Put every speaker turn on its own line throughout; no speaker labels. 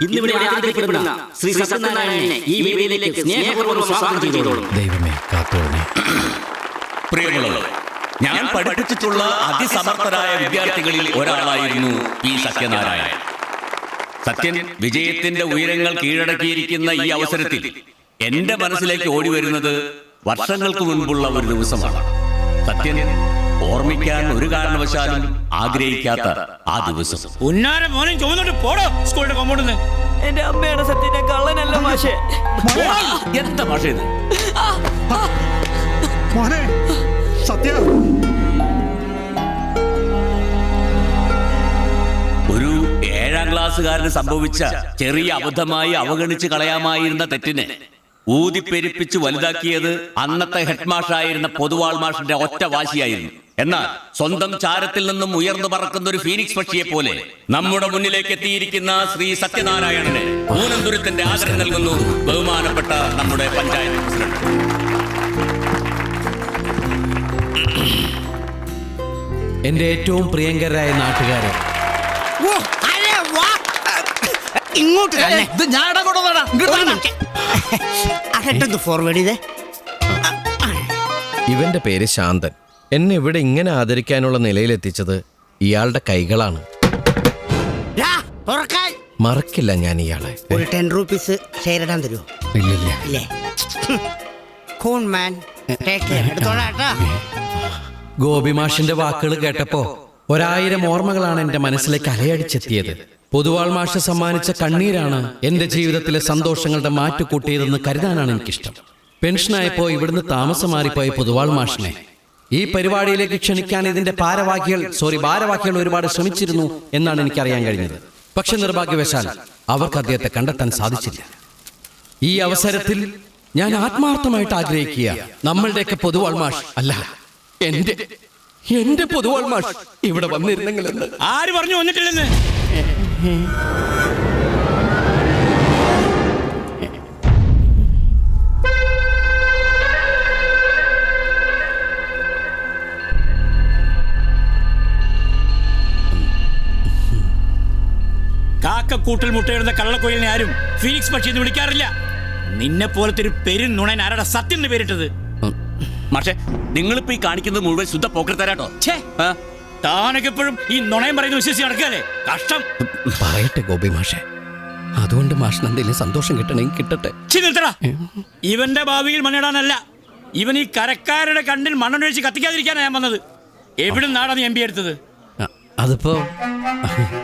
ഇന്നിവിടെ ആദരിക്കപ്പെടുന്ന ശ്രീ സത്യനാരായണനെ ഈ വേദിയിലേക്ക് സ്നേഹപൂർവ്വം സ്വാഗതം ചെയ്തോളൂ.
ദൈവമേ കാത്തോളണേ.
പ്രിയമുള്ളവർ, ഞാൻ പഠിപ്പിച്ചിട്ടുള്ള അതിസമർത്ഥരായ വിദ്യാർത്ഥികളിൽ ഒരാളായിരുന്നു പി സത്യനാരായണൻ. സത്യൻ വിജയത്തിന്റെ ഉയരങ്ങൾ കീഴടക്കിയിരിക്കുന്ന ഈ അവസരത്തിൽ എന്റെ മനസ്സിലേക്ക് ഓടി വരുന്നത് വർഷങ്ങൾക്ക് മുൻപുള്ള ഒരു ദിവസമാണ്. സത്യൻ ഓർമ്മിക്കാൻ ഒരു കാരണവശാലും ആഗ്രഹിക്കാത്ത ആ ദിവസം.
എന്റെ അമ്മയാണ് സത്യന്റെ കള്ളനല്ല മാഷേ.
എന്താ മാഷേ ഇത്? ഒരു 7ാം ക്ലാസ്സുകാരന് സംഭവിച്ച ചെറിയ അബദ്ധമായി അവഗണിച്ച് കളയാമായിരുന്ന തെറ്റിനെ ഊതിപ്പെരിപ്പിച്ച് വലുതാക്കിയത് അന്നത്തെ ഹെഡ് മാഷായിരുന്ന പൊതുവാൾ മാഷിന്റെ ഒറ്റ വാശിയായിരുന്നു. എന്നാൽ സ്വന്തം ചാരത്തിൽ നിന്നും ഉയർന്നു പറക്കുന്ന ഒരു ഫീനിക്സ് പക്ഷിയെ പോലെ നമ്മുടെ മുന്നിലേക്ക് എത്തിയിരിക്കുന്ന ശ്രീ സത്യനാരായണനെ പൂനന്തുരത്തിന്റെ ആദരം നൽകുന്നു ബഹുമാനപ്പെട്ട നമ്മുടെ പഞ്ചായത്ത് പ്രസിഡന്റ്.
എന്റെ ഏറ്റവും പ്രിയങ്കരായ നാട്ടുകാരെ,
ഇങ്ങോട്ട് ഫോർവേഡ് ചെയ്തേ.
ഇവന്റെ പേര് ശാന്തൻ. എന്നെ ഇവിടെ ഇങ്ങനെ ആദരിക്കാനുള്ള നിലയിലെത്തിച്ചത് ഇയാളുടെ കൈകളാണ്. മറക്കില്ല ഞാൻ ഇയാളെ.
ഒരു 10 രൂപീസ് ഷെയർ ഇടാൻ തരുമോ?
ഇല്ലില്ല.
ഇല്ലേ?
ഗോപിമാഷിന്റെ വാക്കുകൾ കേട്ടപ്പോ 1000 ഓർമ്മകളാണ് എന്റെ മനസ്സിലേക്ക് അലയടിച്ചെത്തിയത്. പൊതുവാൾ മാഷ് സമ്മാനിച്ച കണ്ണീരാണ് എന്റെ ജീവിതത്തിലെ സന്തോഷങ്ങളുടെ മാറ്റുകൂട്ടിയതെന്ന് കരുതാനാണ് എനിക്കിഷ്ടം. പെൻഷനായപ്പോ ഇവിടുന്ന് താമസം മാറിപ്പോയ പൊതുവാൾ മാഷിനെ ഈ പരിപാടിയിലേക്ക് ക്ഷണിക്കാൻ ഇതിന്റെ ഭാരവാഹികൾ ഒരുപാട് ശ്രമിച്ചിരുന്നു എന്നാണ് എനിക്കറിയാൻ കഴിഞ്ഞത്. പക്ഷെ നിർഭാഗ്യവശാൽ അവർക്ക് അദ്ദേഹത്തെ കണ്ടെത്താൻ സാധിച്ചില്ല. ഈ അവസരത്തിൽ ഞാൻ ആത്മാർത്ഥമായിട്ട് ആഗ്രഹിക്കുക, നമ്മളുടെയൊക്കെ പൊതുവാൾ മാഷ് അല്ല, എന്റെ പൊതുവാൾ മാഷ് ഇവിടെ വന്നിരുന്നെങ്കിലെന്ന്.
ആര് പറഞ്ഞു വന്നിട്ടില്ലെന്ന്? കാക്കക്കൂട്ടിൽ മുട്ടയിടുന്ന കള്ളക്കൊയിലിനെ ആരും ഫീനിക്സ് പക്ഷി എന്ന് വിളിക്കാറില്ല. നിന്നെ പോലത്തെ ഒരു പെരുന്നുണൻ ആരുടെ സത്യം എന്ന് പേരിട്ടത്?
പക്ഷേ നിങ്ങളിപ്പോ ഈ കാണിക്കുന്നത് മുഴുവൻ ശുദ്ധ പോക്കറ്റരാട്ടോ.
താനൊക്കെ എപ്പോഴും ഈ നുണയം പറയുന്ന വിശ്വസിച്ച് നടക്കല്ലേ? കഷ്ടം.
പറയട്ടെ ഗോപി മാഷെ, അതുകൊണ്ട് മാഷിന് എന്തെങ്കിലും സന്തോഷം കിട്ടണമെങ്കിൽ കിട്ടട്ടെ.
ഇവന്റെ ഭാവിയിൽ മണ്ണിടാനല്ല, ഇവൻ ഈ കരക്കാരുടെ കണ്ണിൽ മണ്ണെണ്ണൊഴിച്ച് കത്തിക്കാതിരിക്കാനാണ് ഞാൻ വന്നത്. എവിടെ നാടാണ് എം പി എടുത്തത്?
അതിപ്പോ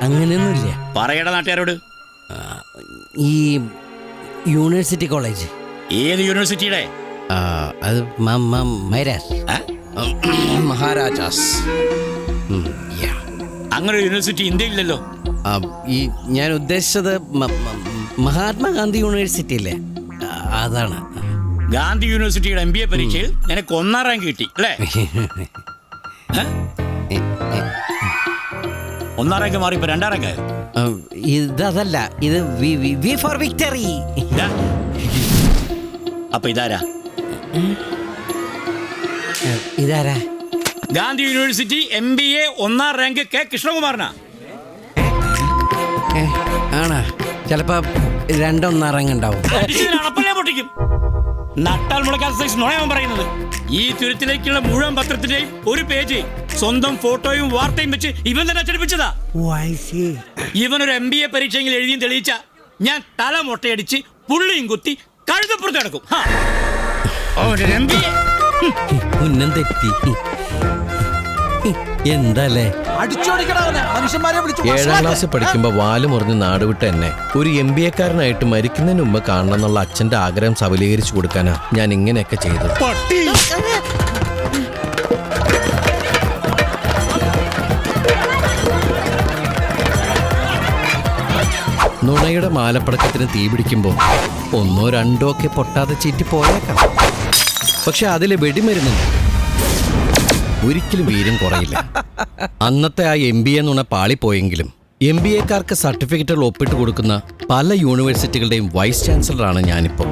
അങ്ങനെയൊന്നുമില്ല.
പറയട നാട്ടുകാരോട്.
ഈ യൂണിവേഴ്സിറ്റി കോളേജ്.
ഏത് യൂണിവേഴ്സിറ്റിയുടെ?
അത് മഹാരാജാസ്.
അങ്ങനെ ഒരു യൂണിവേഴ്സിറ്റി ഇന്ത്യയില്ലല്ലോ.
ഈ ഞാൻ ഉദ്ദേശിച്ചത് മഹാത്മാഗാന്ധി യൂണിവേഴ്സിറ്റി അല്ലേ, അതാണ്.
ഗാന്ധി യൂണിവേഴ്സിറ്റിയുടെ MBA പരീക്ഷയിൽ നിനക്ക് 1ാം റാങ്ക് കിട്ടി അല്ലേ? 1ാം റാങ്ക് മാറി ഇപ്പൊ 2ാം റാങ്ക്.
ഇതല്ല, ഇത് വി ഫോർ വിക്ടറി.
അപ്പൊ ഇതാരാ? ഗാന്ധി യൂണിവേഴ്സിറ്റി MBA 1ാം റാങ്ക് കെ കൃഷ്ണകുമാറിനാ.
ആണാ? ചിലപ്പോ 2 1/2 റാങ്ക് ഉണ്ടാവും.
പൊട്ടിക്കും. നട്ടാൽ മുളക്കാത്ത സൈസ് നുണയാൻ പറയുന്നത്. ഈ തുരുത്തിലേക്കുള്ള മുഴുവൻ പത്രത്തിന്റെയും ഒരു പേജ് സ്വന്തം ഫോട്ടോയും വാർത്തയും വെച്ച് ഇവൻ തന്നെ അച്ചടിപ്പിച്ചതാ. ഇവനൊരു MBA പരീക്ഷയെങ്കിലും എഴുതിയും തെളിയിച്ച ഞാൻ തല മൊട്ടയടിച്ച് പുള്ളിയും കുത്തി കഴുതപ്പുറത്ത് കിടക്കും.
എന്തല്ലേ 7ാം ക്ലാസ് പഠിക്കുമ്പോ വാല് മുറിഞ്ഞ് നാടുവിട്ട എന്നെ ഒരു MBA-കാരനായിട്ട് മരിക്കുന്നതിന് മുമ്പ് കാണണം എന്നുള്ള അച്ഛന്റെ ആഗ്രഹം സബലീകരിച്ചു കൊടുക്കാനാ ഞാൻ ഇങ്ങനെയൊക്കെ ചെയ്തത്. നുണയുടെ മാലപ്പടക്കത്തിന് തീ പിടിക്കുമ്പോൾ 1 2 ഒക്കെ പൊട്ടാതെ ചീറ്റി പോയേക്കാം. പക്ഷെ അതിലെ വെടിമരുന്നുണ്ട്, ഒരിക്കലും വീര്യം കുറയില്ല. അന്നത്തെ ആ MBA നുണ പാളിപ്പോയെങ്കിലും MBA-കാർക്ക് സർട്ടിഫിക്കറ്റുകൾ ഒപ്പിട്ട് കൊടുക്കുന്ന പല യൂണിവേഴ്സിറ്റികളുടെയും വൈസ് ചാൻസലറാണ് ഞാനിപ്പോ.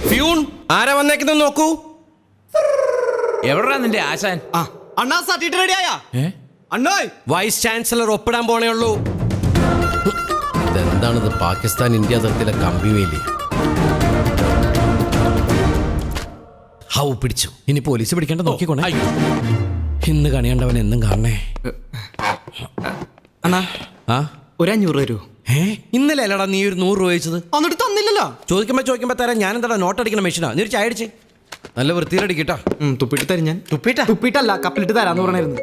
ഫ്യൂൺ, ആരാ വന്നേക്കുന്നത് നോക്കൂ.
എവിടാ നിന്റെ ആശാൻ?
അണ്ണാ സർട്ടിഫിക്കറ്റ് റെഡിയായാ? അണ്ണോയ്
വൈസ് ചാൻസലർ ഒപ്പിടാൻ പോണേ ഉള്ളൂ. എന്താണിത്, പാകിസ്ഥാൻ ഇന്ത്യ അതിർത്തിയിലെ കമ്പിവേലി? ഹൗ പിടിച്ചു. ഇനി പോലീസ് പിടിക്കേണ്ട നോക്കിക്കോണേ. ഇന്ന് കണിയണ്ടവൻ എന്നും കാണണേ.
അണ്ണാ
ആ
ഒരു 500 തരുമോ?
ഇന്നലെ അല്ലടാ നീ ഒരു 100 രൂപ ചോദിച്ചത്.
എന്നിട്ട് തന്നില്ലല്ലോ.
ചോദിക്കുമ്പോ തരാം. ഞാൻ എന്താ നോട്ട് അടിക്കുന്ന മെഷീനാ? നീ ഒരു ചായ അടിച്ച് നല്ല വൃത്തിയിലടിക്കട്ടാ.
തുപ്പിട്ട് തരും ഞാൻ. തുപ്പിട്ടല്ല, കപ്പിലിട്ട് തരാന്ന് പറഞ്ഞായിരുന്നു.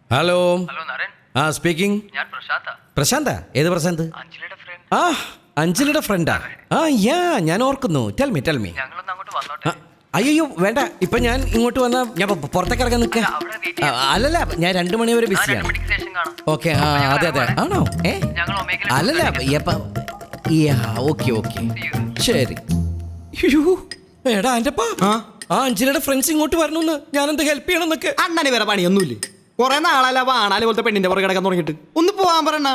ഹലോ. ആ സ്പീക്കിംഗ്. പ്രശാന്ത? ഏത് പ്രശാന്ത്? ആ അഞ്ജലിയുടെ ഫ്രണ്ടാ. ആ യാ, ഞാൻ ഓർക്കുന്നു. Tell me. അയ്യോ വേണ്ട, ഇപ്പൊ ഞാൻ ഇങ്ങോട്ട് വന്ന ഞാൻ പുറത്തേക്ക് ഇറങ്ങാൻ നിൽക്കാം. അല്ലല്ല, ഞാൻ 2 മണി വരെ ബിസിയാണ്. ഓക്കെ, ആ അതെ ആണോ? അല്ലല്ല, ഓക്കെ ശരി. എടാ അൻ്റെപ്പാ, ആ അഞ്ജലിയുടെ ഫ്രണ്ട്സ് ഇങ്ങോട്ട് വരണമെന്ന്, ഞാൻ എന്താ ഹെൽപ്പ് ചെയ്യണമെന്നൊക്കെ.
അണ്ണന് വേറെ പണിയൊന്നുമില്ല. കുറെ നാളല്ല വാണാല് പോലത്തെ പെണ്ണിന്റെ പുറകെ കിടക്കാൻ തുടങ്ങിയിട്ട്. ഒന്ന് പോവാൻ പറയണ.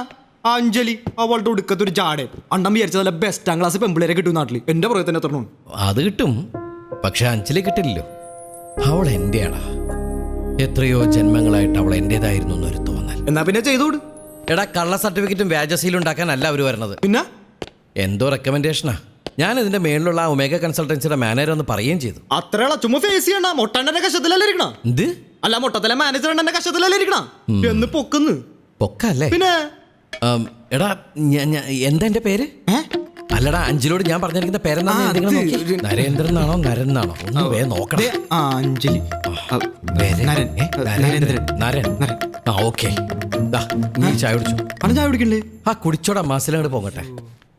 അഞ്ജലി അവളുടെ ഉടുക്കത്തൊരു ജാടെ. അണ്ണം വിചാരിച്ചതല്ല ബെസ്റ്റാം ക്ലാസ് പെമ്പിളേരെ കിട്ടും നാട്ടിൽ. എന്റെ പുറകെ തന്നെ എത്തണം.
അത് കിട്ടും, പക്ഷെ അഞ്ജലി കിട്ടില്ലല്ലോ. അവൾ എന്റെയാടാ. എത്രയോ ജന്മങ്ങളായിട്ട് അവൾ എന്റേതായിരുന്നു എന്നൊരു തോന്നൽ.
എന്നാ പിന്നെ ചെയ്തോട്.
എടാ, കള്ള സർട്ടിഫിക്കറ്റും വ്യാജസീലും ഉണ്ടാക്കാനല്ല അവർ വരുന്നത്.
പിന്നെ
എന്തോ റെക്കമെൻഡേഷനാ. ഞാൻ ഇതിന്റെ മേളിലുള്ള ആ ഒമേഗ കൺസൾട്ടൻസിയുടെ മാനേജർ ഒന്ന് പറയുകയും ചെയ്തു.
അത്രയുള്ള ചുമ്മാ ഫേസ് ചെയ്യണ്ട. മൊട്ടണ്ണന്റെ കഷത്തിലല്ലേ ഇരിക്കണ?
എന്ത്?
അല്ല, മൊട്ടത്തിലെ മാനേജർ എന്റെ കഷത്തിലല്ലേ ഇരിക്കണ എന്ന് പൊക്കുന്നു.
പൊക്കല്ലേ?
പിന്നെ
എടാ, എന്താ എന്റെ പേര്? അല്ലടാ, അഞ്ജലിയോട് ഞാൻ പറഞ്ഞിരിക്കുന്ന പേരെന്താ? നരേന്ദ്രൻ എന്നാണോ നരൻ എന്നാണോ? ഒന്ന് വേഗം നോക്കണം.
അഞ്ജലി
നരൻ. ആ ഓക്കെ, നീ ചായ കുടിച്ചു.
അണ്ണൻ ചായ കുടിക്കണ്ടേ?
ആ കുടിച്ചോടാ, മാസിലങ്ങോട്ട് പോകട്ടെ.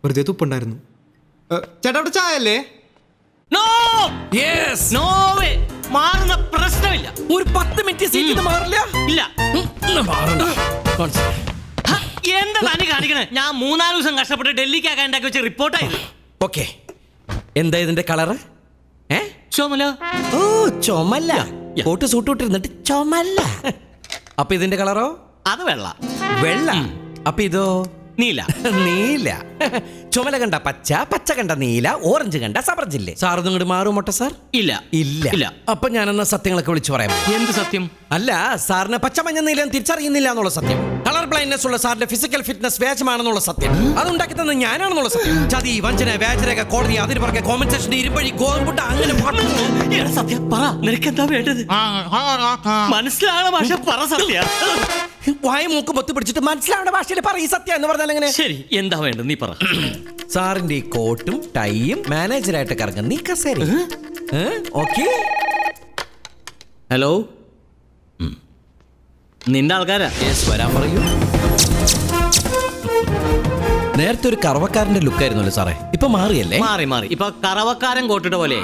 വെറുതെ തുപ്പുണ്ടായിരുന്നു. ചേട്ടാ അവിടെ ചായ അല്ലേ?
മാറുന്ന പ്രശ്നമില്ല.
ഒരു 10 മിനിറ്റ് സീറ്റ് മാറില്ല.
ഇല്ല,
മാറണ്ട.
എന്താ തന്നെ കാണിക്കണേ? ഞാൻ 3-4 ദിവസം കഷ്ടപ്പെട്ട് ഡൽഹിക്ക് ആക്കാൻ ഉണ്ടാക്കി വെച്ച റിപ്പോർട്ടായത്.
ഓക്കെ, എന്താ ഇതിന്റെ കളറ്?
ചുമല.
ഓ ചുമല്ല. കോട്ട് സൂട്ട് ഇട്ടിരുന്നിട്ട് ചുമല്ല. അപ്പൊ ഇതിന്റെ കളറോ?
അത് വെള്ള.
വെള്ള. അപ്പൊ ഇതോ?
നീല.
നീല. ചുമല കണ്ട പച്ച, പച്ച കണ്ട നീല, ഓറഞ്ച് കണ്ട സബർജില്ലേ? സാറൊന്നും ഇങ്ങോട്ട് മാറും മൊട്ട സാർ?
ഇല്ല
ഇല്ല. അപ്പൊ ഞാനെന്നാ സത്യങ്ങളൊക്കെ വിളിച്ചു പറയാം.
എന്ത് സത്യം?
അല്ല, സാറിന് പച്ച മഞ്ഞ നീലം തിരിച്ചറിയുന്നില്ല എന്നുള്ള സത്യം. കളർ ബ്ലൈൻഡ്നെസ് ഉള്ള സാറിന്റെ ഫിസിക്കൽ ഫിറ്റ്നസ് വ്യാജമാണെന്നുള്ള സത്യം. അതുണ്ടാക്കി തന്നെ ഞാനാണെന്നുള്ള സത്യം. ചതി, വഞ്ചന, വ്യാജരേഖ, കോടതി, അതിന് പുറകെ കോമ്പൻസേഷൻ, ഇരുമ്പഴി, ഗോതമ്പുട്ട, അങ്ങനെ
സത്യം പറ. നിനക്ക് എന്താ വേണ്ടത്? മനസ്സിലാകണ ഭാഷ പറ. സത്യ
വായ മൂക്ക് പൊത്തി പിടിച്ചിട്ട് മനസ്സിലാവേണ്ട ഭാഷയിൽ പറ ഈ സത്യം എന്ന് പറഞ്ഞാൽ എങ്ങനെ?
ശരി, എന്താ വേണ്ടത് നീ പറ.
സാറിന്റെ ഈ കോട്ടും ടൈയും മാനേജറായിട്ട് കറങ്ങും നീ കസേര. ഓക്കെ.
ഹലോ, നിന്റെ ആൾക്കാരാ?
വരാൻ പറയൂ. നേരത്തെ ഒരു കറവക്കാരന്റെ ലുക്കായിരുന്നല്ലോ സാറേ, ഇപ്പൊ മാറിയല്ലേ?
മാറി. ഇപ്പൊ കറവക്കാരൻ കോട്ടിട്ട പോലെ.